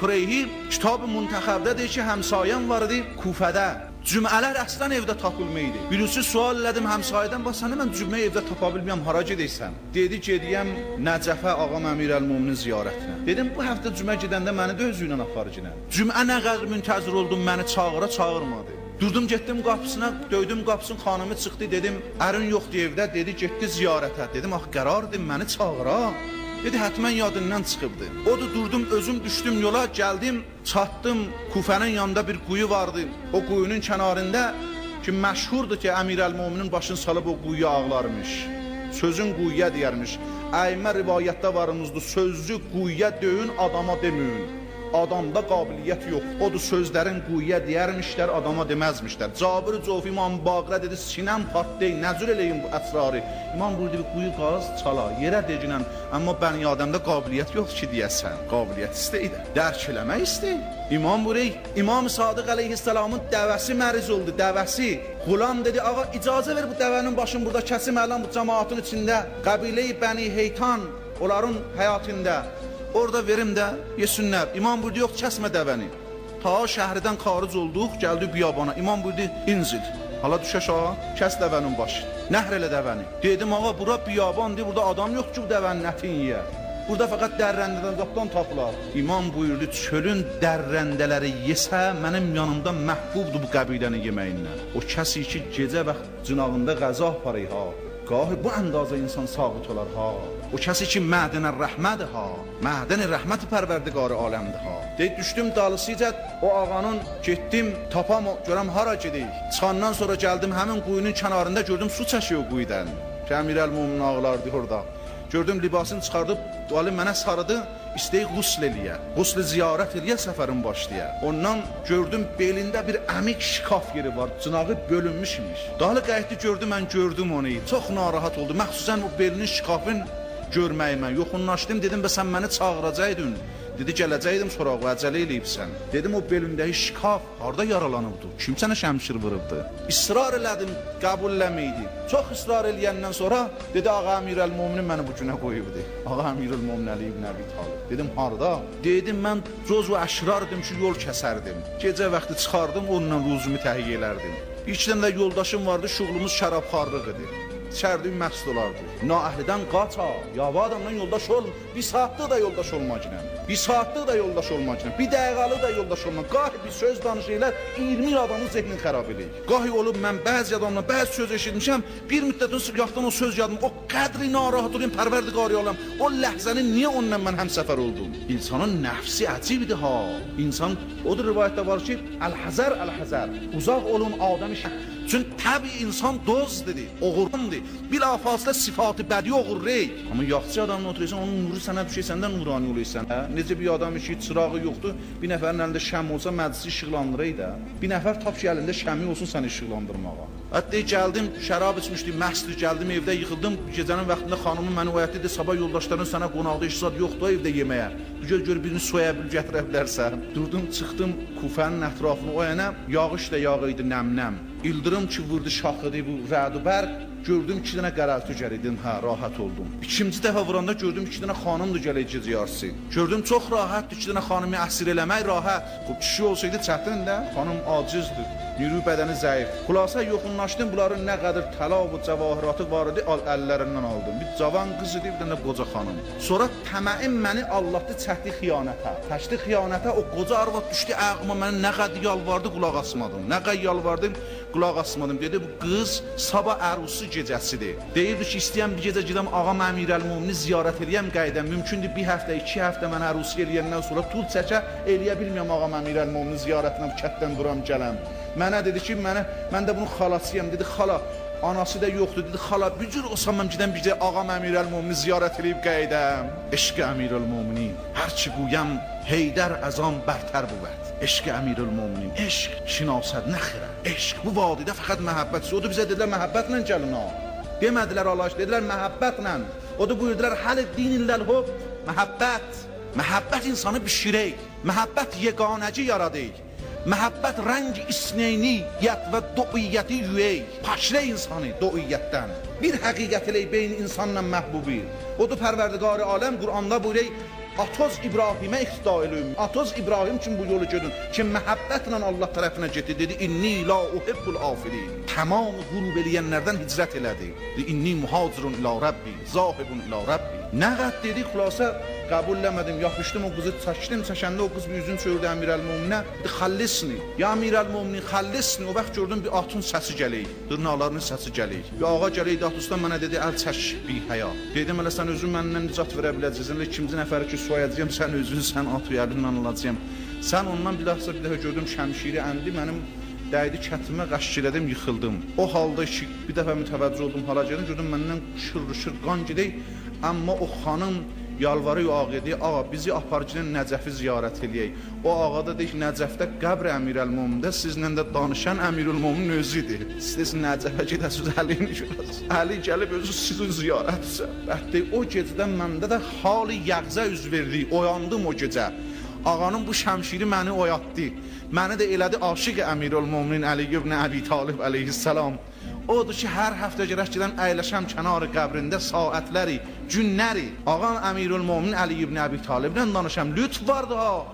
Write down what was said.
Kureyhi kitab-ı Muntaxab'da deyir ki, həmsayəm var idi Kufədə. Cümlələr əslən evdə tapılmaydı. Birisi sual elədim həmsayədən, bax səni mən cümlə evdə tapa bilməyəm, hara gedəysən? Dedi, gediyəm Nəcəfə Ağam Əmir Əl-Muminin ziyarətinə. Dedim, bu həftə cümlə gedəndə məni də özü ilə aparıcına. Cümlə nə qədər müntəzir oldum, məni çağırmadı. Durdum, getdim qapısına, döydüm qapısının, xanımı çıxdı, dedim, ərin yoxdur evdə, dedi, getdi ziyarətə. Dedim, ax, qərardır, məni çağıra. Dedi, hətmən yadından çıxıbdı. Odur, durdum, özüm düşdüm yola, gəldim, çatdım, Kufənin yanında bir quyu vardı. O quyunun kənarında ki, məşhurdur ki, Əmir Əl-Muminin başını salıb o quyuya ağlarmış. Sözün quyuya deyərmiş. Əymə rivayətdə varınızdır, sözü quyuya döyün, adama deməyin. Adamda qabiliyyət yox. Odur, sözlərin quyuya deyərmişlər, adama deməzmişlər. Cabir Cofi İmam Baqirə dedi, sinəm partlayın, nəzür eləyin bu əsrarı. İmam buyurdu, bir quyu qaz, çala, yerə decinən. Amma bəni adamda qabiliyyət yox ki, deyəsən. Qabiliyyət istəyir, dərk eləmək istəyir. İmam buyurdu, İmam Sadiq əleyhissalamın dəvəsi məriz oldu, dəvəsi. Qulam dedi, ağa, icazə ver bu dəvənin başını burada kəsim, ələn bu cəmaatın içində, qəbilə-i Bəni Heytan, onların həyatında. Orada verim də yesinlər. İmam buyurdu, yox, kəsmə dəvəni. Ta şəhridən xaric olduq, gəldik biyabana. İmam buyurdu, inzil. Hala düşəş ağa, kəs dəvənin başı. Nəhr elə dəvəni. Dedim, ağa, bura biyabandır, burada adam yox ki, bu dəvənin ətin yiyə. Burada fəqət dərrəndədən qapdan tapılar. İmam buyurdu, çölün dərrəndələri yesə, mənim yanımda məhbubdur bu qəbiləni yeməyindən. O kəsi ki, gecə vaxt cınağında qəza aparır ha. Qahi bu əndazə insan sabit olar ha. O kəsi ki, mədənə rəhmədir ha. Mədənə rəhməti pərverdigarı aləmdir ha. Deyib, düşdüm dalısıca o ağanın, getdim, tapam, görəm hara gedeyik. Çıxandan sonra gəldim, həmin quyunun kənarında gördüm, su çəşiyor quyudan. Əmir Əl-Muminin ağlardı orada. Gördüm, libasını çıxardıb, dualı mənə sarıdı, istəyik qusl eləyə. Qusl ziyarət eləyə, səfərin başlaya. Ondan gördüm, belində bir əmik şikaf yeri var, cınağı bölünmüş imiş. Dalı qayıtdı, gördüm, mən gördüm onu. Çox narahat oldu, məxsusən o belinin şikafın görməyimə. Yoxunlaşdım, dedim, bə sən məni çağıracaqdın. Dedi, gələcəkdim sorağı, əcələ eləyibsən. Dedim, o belindəki şikaf harada yaralanıbdır? Kim sənə şəmşir vırıbdır? İsrar elədim, qəbul eləməydi. Çox israr eləyəndən sonra dedi, ağa Əmir Əl-Muminin məni bu günə qoyubdu. Ağa Əmir Əl-Mumin Əli ibn Əbi Talib. Dedim, harada? Dedim, mən coz və əşrardım ki, yol kəsərdim. Gecə vaxtı çıxardım, onunla ruzumu təhiyyə elərdim. İki dənə də yoldaşım vardı, şuğlumuz şərabxarlıq idi. İçərdim, məqsud olardı. Naəhlidən qaça, yava adamla yoldaş olun. Bir saatlıq da yoldaş olmacınəm. Bir saatlıq da yoldaş olmacınəm. Bir dəqiqalı da yoldaş olmacınəm. Qahi bir söz danışırlar, 20 adamın zehnin xərab eləyir. Qahi olub, mən bəzi adamla bəzi söz eşitmişəm, bir müddətin sıqyaqdan o söz yadım, o qədri narahat olayım, pərverdiqari olam. O ləhzəni niyə onunla mən həmsəfər oldum? İnsanın nəfsi əcibdir ha. İnsan, odur rivayətdə var ki, əl-həzər, əl-həzər. Uzaq olun adəm-i şəhər. Çünki təbii insan doz dedi, oğurundur. Bilafasılə sifatı bədi oğurreyik. Amma yaxçı adamla oturursan, onun nuru sənə düşür, səndən nurani olursan. Necə bir adam ki, çırağı yoxdur, bir nəfərin əlində şəm olsa məclisi işıqlandırır da. Bir nəfər tap ki, əlində şəmi olsun səni işıqlandırmağa. Hətta gəldim, şərab içmişdim, məstdir, gəldim evdə yıxıldım. Gecənin vaxtında xanımın məni oyatdı dedi, sabah yoldaşların sənə qonaqda işsad yoxdur evdə yeməyə. Gör birini soya bil, gətirə bilərsən. Durdum, çıxdım Kufənin ətrafını o yana, yağış da yağıydı, nəm-nəm. İldırım ki, vurdu şaxıdı bu rədu bərq. Gördüm 2 dənə qərəltü gəlidin, hə, rahat oldum. İkinci dəfə vuranda gördüm 2 dənə xanımdır gələcək ziyarəsi. Gördüm çox rahatdır 2 dənə xanımı əsir eləmək rahat. Kişi olsaydı çətin də, xanım acizdir. Yürü bədəni zəif. Xülasə yoxunlaşdım, bunların nə qədər təla və cəvahiratı var idi, əllərindən aldım. Bir cavan qız idi, bir dənə qoca xanım. Sonra təməim məni allatdı, çəkdi xiyanətə. Təşdi xiyanətə, o qoca arvad düşdü ayağıma, mənə nə qədər yalvardı, qulaq asmadım. Nə qədər yalvardım, qulaq asmadım. Dedi, bu qız sabah ərusu gecəsidir. Deyirdi ki, istəyəm bir gecə gedəm ağam Əmir Əl-Mumini ziyarət eləyəm qaydəm. Mümkündür bir həftə, 2 həftə mən ərusu eləyəndən sonra tul çəkə, eləyə bilməyəm ağam Əmir Əl-Mumini ziyarətinə kətdən duram gələm. Mənə dedi ki, mən də bunun xalasıyam. Dedi, xala, anası da yoxdur. Dedi, xala, bir cür olsam mən gedən bir də ağam Əmir Əl-Mumini ziyarət eləyib qaydəm. Eşq Əmir Əl-Mumini, hər ki quyəm, Heydər əzam bərtər bu vəd. Eşq Əmir Əl-Muminin, eşq, şinasəd, nəxirə, eşq. Bu vadidə fəqət məhəbbət. O da bizə dedilər, məhəbbətlə gəlin ha. Demədilər Allah, dedilər məhəbbətlə. O da buyurdular, hələ dininləl hub, məhəbbət. Məhəbbət insanı bişirək, məhəbbət yeganəci yaradıq. Məhəbbət rəng isneyniyyət və doiyyəti yüyək. Paşrə insanı doiyyətdən. Bir həqiqət elək beyin insanla məhbubi. O da pərverdigarı aləm, Qur'anda buyurək, Atoz İbrahimə iqtida eləyim. Atoz İbrahim üçün bu yolu gedin ki, məhəbbətlə Allah tərəfinə getdi. Dedi, inni la uhibbul afilin. Tamam qurub eləyənlərdən hicrət elədi. Dedi, inni muhacirun ilə Rabbi, zahibun ilə Rabbi. Nə qəd dedi, xülasə qəbul eləmədim, yapışdım o qızı, çəkəndə o qız bir üzün çördü Əmirəl-Möminin. Dedi, xallisni, ya Əmirəl-Möminin, xallisni. O vaxt gördüm bir atın səsi gələk, dırnaqlarının səsi gələk. Bir ağa gələk, at usta mənə dedi, əl çək bir həya. Dedim, elə sən özün məndən nicat verə biləcəksən, ikinci nəfəri ki, soyacağım, sən özün, sən at uyarından alacağım. Sən ondan bir dəfə gördüm şəmşiri əndi, mənim dəydi kətimə, qaşşirədim, yıxıldım. O halda ki, bir dəfə mütəvəccüh oldum, hala gəldim, gördüm məndən şır qan gedək. Amma o xanım yalvarıyor ağa dedi, ağa bizi aparıcının Nəcəfi ziyarət eləyək. O ağa da deyir ki, Nəcəfdə qəbr Əmirəl-Mömində sizlə də danışan Əmirül-Möminin özüdür. Siz Nəcəfə gedəsiniz, Əlini görəsiniz. Əli gəlib özü sizin ziyarətsə. Bəhdə o gecədən məndə də hali yəqzə üz verdi, oyandım o gecə. Ağanın bu şəmşiri məni oyatdı. Məni də elədi aşiq Əmirül-Möminin Əli ibn Əbi Talib əleyhissalam. Odur ki, hər həftə gərək gedən əyləşəm kənarı qəbrində saatləri, günləri. Ağam Əmirül-Möminin Əli ibn Əbi Taliblə danışam. Lütf vardı ha.